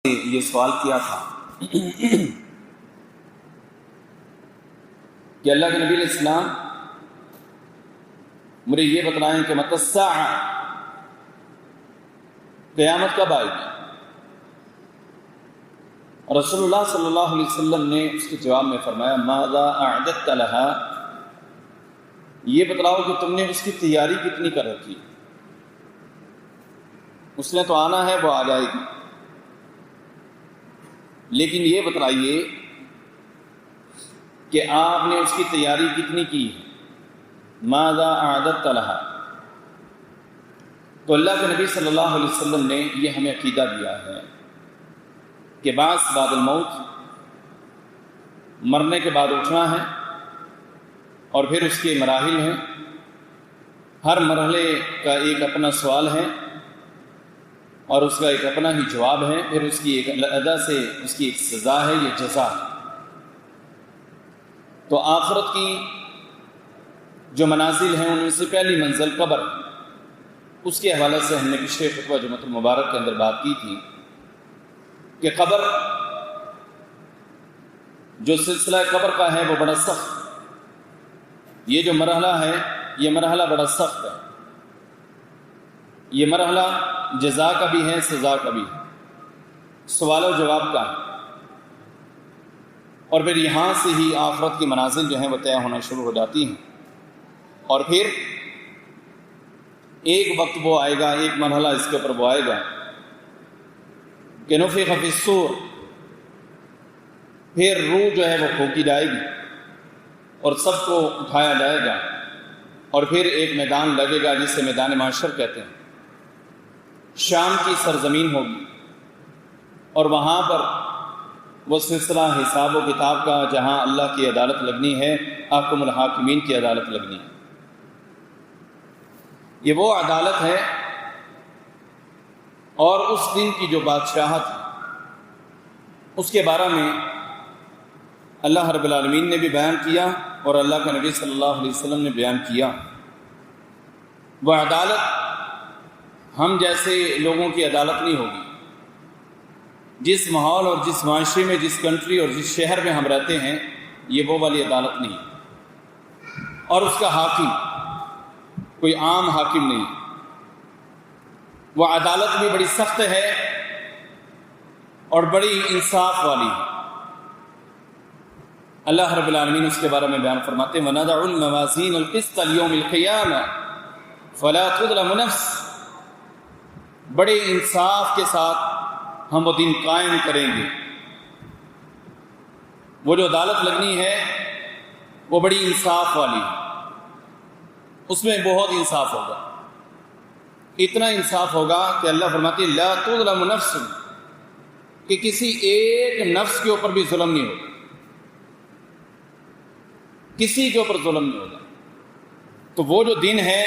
یہ سوال کیا تھا کہ اللہ کے نبی علیہ السلام مجھے یہ بتلائیں کہ متی الساعہ، قیامت کب آئے گی؟ رسول اللہ صلی اللہ علیہ وسلم نے اس کے جواب میں فرمایا ماذا اعددت لها، یہ بتلاؤ کہ تم نے اس کی تیاری کتنی کر رکھی۔ اس نے تو آنا ہے، وہ آ جائے گی، لیکن یہ بتلائیے کہ آپ نے اس کی تیاری کتنی کی ہے۔ ماذا اعددت لها، تو اللہ کے نبی صلی اللہ علیہ وسلم نے یہ ہمیں عقیدہ دیا ہے کہ بعث بعد الموت، مرنے کے بعد اٹھنا ہے، اور پھر اس کے مراحل ہیں، ہر مرحلے کا ایک اپنا سوال ہے اور اس کا ایک اپنا ہی جواب ہے، پھر اس کی ایک ادا سے اس کی ایک سزا ہے، یہ جزا ہے۔ تو آخرت کی جو منازل ہیں ان میں سے پہلی منزل قبر ہے۔ اس کے حوالے سے ہم نے پچھلے خطبہ جمعۃ المبارک کے اندر بات کی تھی کہ قبر، جو سلسلہ قبر کا ہے وہ بڑا سخت، یہ جو مرحلہ ہے یہ مرحلہ بڑا سخت ہے، یہ مرحلہ جزا کا بھی ہے، سزا کا بھی ہے، سوال و جواب کا ہے، اور پھر یہاں سے ہی آخرت کی منازل جو ہیں وہ طے ہونا شروع ہو جاتی ہیں، اور پھر ایک وقت وہ آئے گا، ایک مرحلہ اس کے اوپر وہ آئے گا کہ نفخ فی الصور، پھر روح جو ہے وہ پھونکی جائے گی اور سب کو اٹھایا جائے گا، اور پھر ایک میدان لگے گا جسے میدان محشر کہتے ہیں، شام کی سرزمین ہوگی، اور وہاں پر وہ سلسلہ حساب و کتاب کا جہاں اللہ کی عدالت لگنی ہے، احکم الحاکمین کی عدالت لگنی ہے۔ یہ وہ عدالت ہے اور اس دن کی جو بادشاہت ہے اس کے بارے میں اللہ رب العالمین نے بھی بیان کیا اور اللہ کے نبی صلی اللہ علیہ وسلم نے بیان کیا۔ وہ عدالت ہم جیسے لوگوں کی عدالت نہیں ہوگی۔ جس ماحول اور جس معاشرے میں، جس کنٹری اور جس شہر میں ہم رہتے ہیں، یہ وہ والی عدالت نہیں ہے، اور اس کا حاکم کوئی عام حاکم نہیں۔ وہ عدالت بھی بڑی سخت ہے اور بڑی انصاف والی ہے۔ اللہ رب العالمین اس کے بارے میں بیان فرماتے ہیں وَنَضَعُ الْمَوَازِينَ الْقِسْطَ لِيَوْمِ الْقِيَامَةِ فَلَا تُظْلَمُ نَفْسٌ، بڑے انصاف کے ساتھ ہم وہ دن قائم کریں گے۔ وہ جو عدالت لگنی ہے وہ بڑی انصاف والی ہے، اس میں بہت انصاف ہوگا، اتنا انصاف ہوگا کہ اللہ فرماتے ہیں لا تظلم نفس، کہ کسی ایک نفس کے اوپر بھی ظلم نہیں ہوگا، کسی کے اوپر ظلم نہیں ہوگا۔ تو وہ جو دن ہے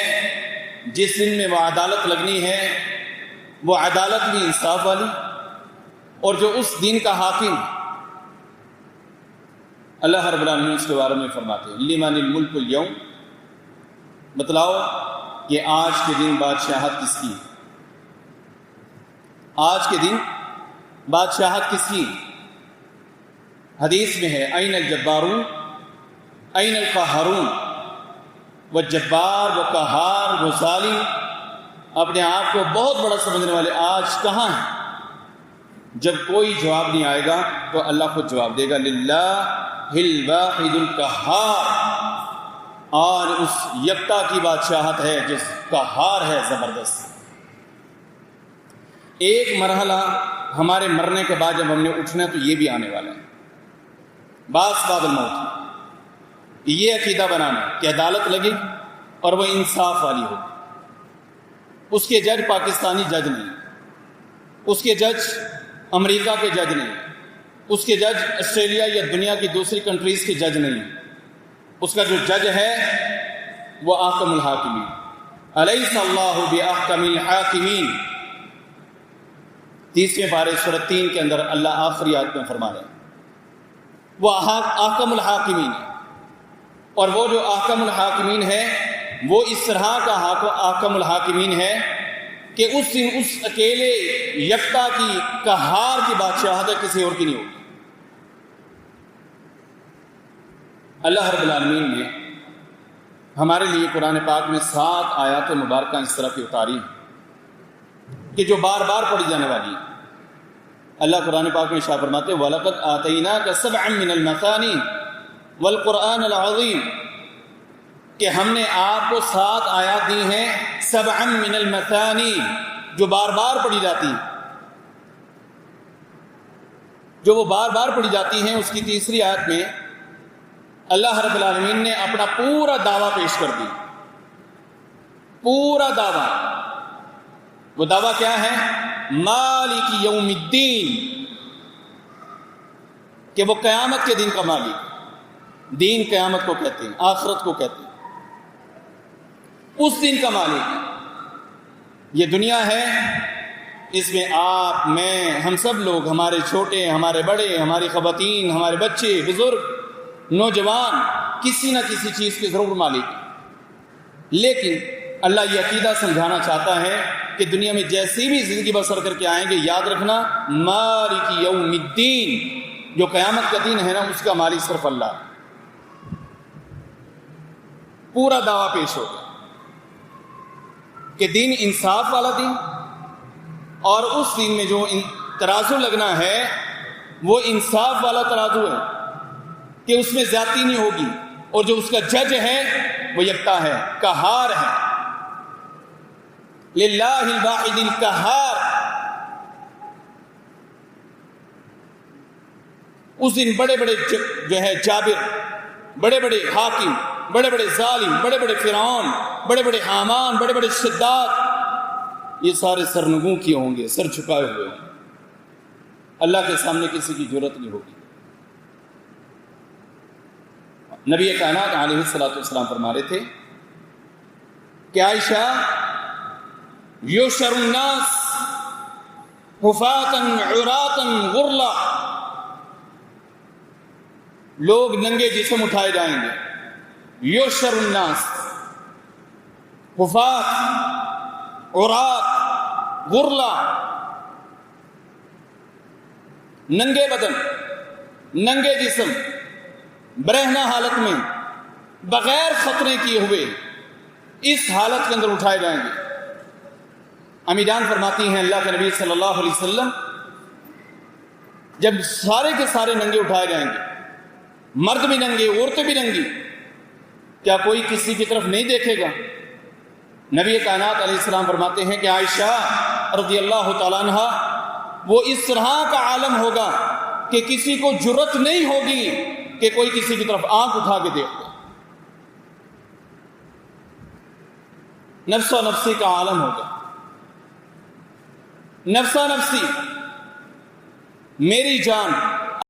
جس دن میں وہ عدالت لگنی ہے، وہ عدالت بھی انصاف والی، اور جو اس دن کا حاکم اللہ رب العالمین اس کے بارے میں فرماتے ہیں لمن الملک اليوم، بتلاؤ کہ آج کے دن بادشاہت کس کی ہے؟ آج کے دن بادشاہت کس کی؟ حدیث میں ہے این الجبارون این القہارون، وہ جبار، وہ قہار، وہ ظالم، اپنے آپ کو بہت بڑا سمجھنے والے آج کہاں ہیں؟ جب کوئی جواب نہیں آئے گا تو اللہ خود جواب دے گا للہ الواحد القہار، اور اس یکتا کی بادشاہت ہے جس قہار ہے زبردست۔ ایک مرحلہ ہمارے مرنے کے بعد جب ہم نے اٹھنا ہے تو یہ بھی آنے والا ہے، بعث بعد الموت۔ یہ عقیدہ بنانا کہ عدالت لگی اور وہ انصاف والی ہوگی، اس کے جج پاکستانی جج نہیں، اس کے جج امریکہ کے جج نہیں، اس کے جج آسٹریلیا یا دنیا کی دوسری کنٹریز کے جج نہیں، اس کا جو جج ہے وہ احکم الحاکمین۔ الیس اللہ باحکم الحاکمین، 30ویں پارے سورۃ 3 کے اندر اللہ آخری آیت میں فرما رہے ہیں وہ احکم الحاکمین ہے، اور وہ جو احکم الحاکمین ہے وہ اس طرح کا احکم الحاکمین ہے کہ اس دن اس اکیلے یکتا کی قہار کی بادشاہت ہے، کسی اور کی نہیں ہوگی۔ اللہ رب العالمین نے ہمارے لیے قرآن پاک میں 7 آیات مبارکہ اس طرح کی اتاری کہ جو بار بار پڑھی جانے والی ہیں۔ اللہ قرآن پاک میں ارشاد فرماتے ہیں وَلَقَدْ آتَيْنَاكَ سَبْعًا مِّنَ الْمَثَانِي وَالْقُرْآنَ الْعَظِيمِ، کہ ہم نے آپ کو 7 آیات دی ہیں سبعًا من المثانی، جو بار بار پڑھی جاتی ہیں، جو وہ بار بار پڑھی جاتی ہیں۔ اس کی تیسری آیت میں اللہ رب العالمین نے اپنا پورا دعویٰ پیش کر دی، پورا دعویٰ۔ وہ دعویٰ کیا ہے؟ مالک یوم الدین، کہ وہ قیامت کے دن کا مالک۔ دین قیامت کو کہتے ہیں، آخرت کو کہتے ہیں، اس دن کا مالک۔ یہ دنیا ہے، اس میں آپ، میں، ہم سب لوگ، ہمارے چھوٹے، ہمارے بڑے، ہماری خواتین، ہمارے بچے، بزرگ، نوجوان، کسی نہ کسی چیز کے ضرور مالک ہیں۔ لیکن اللہ یہ عقیدہ سمجھانا چاہتا ہے کہ دنیا میں جیسی بھی زندگی بسر کر کے آئیں گے، یاد رکھنا مالک یوم الدین، جو قیامت کا دن ہے نا، اس کا مالک صرف اللہ ہے۔ پورا دعویٰ پیش ہو گیا کہ دین انصاف والا دن، اور اس دن میں جو ترازو لگنا ہے وہ انصاف والا ترازو ہے کہ اس میں زیادتی نہیں ہوگی، اور جو اس کا جج ہے وہ یکتا ہے، قہار ہے، للہ الواحد القہار۔ اس دن بڑے بڑے جو ہے جابر، بڑے بڑے حاکم، بڑے بڑے ظالم، بڑے بڑے فرعون، بڑے بڑے حامان، بڑے بڑے شداد، یہ سارے سرنگوں کیے ہوں گے، سر جھکائے ہوئے ہوں گے، اللہ کے سامنے کسی کی جرت نہیں ہوگی۔ نبی کائنات علیہ السلام فرما رہے تھے کہ عائشہ، یحشر الناس حفاة عراة غرلا، لوگ ننگے جسم اٹھائے جائیں گے۔ یحشر الناس حفاة عراة غرلا، ننگے بدن، ننگے جسم، برہنہ حالت میں، بغیر خطرے کیے ہوئے، اس حالت کے اندر اٹھائے جائیں گے۔ امی جان فرماتی ہیں اللہ کے نبی صلی اللہ علیہ وسلم جب سارے کے سارے ننگے اٹھائے جائیں گے، مرد بھی ننگے، عورتیں بھی ننگی، کیا کوئی کسی کی طرف نہیں دیکھے گا؟ نبی کائنات علیہ السلام فرماتے ہیں کہ عائشہ رضی اللہ تعالیٰ عنہ، وہ اس طرح کا عالم ہوگا کہ کسی کو جرت نہیں ہوگی کہ کوئی کسی کی طرف آنکھ اٹھا کے دیکھ لے۔ نفس و نفسی کا عالم ہوگا، نفسا نفسی، میری جان،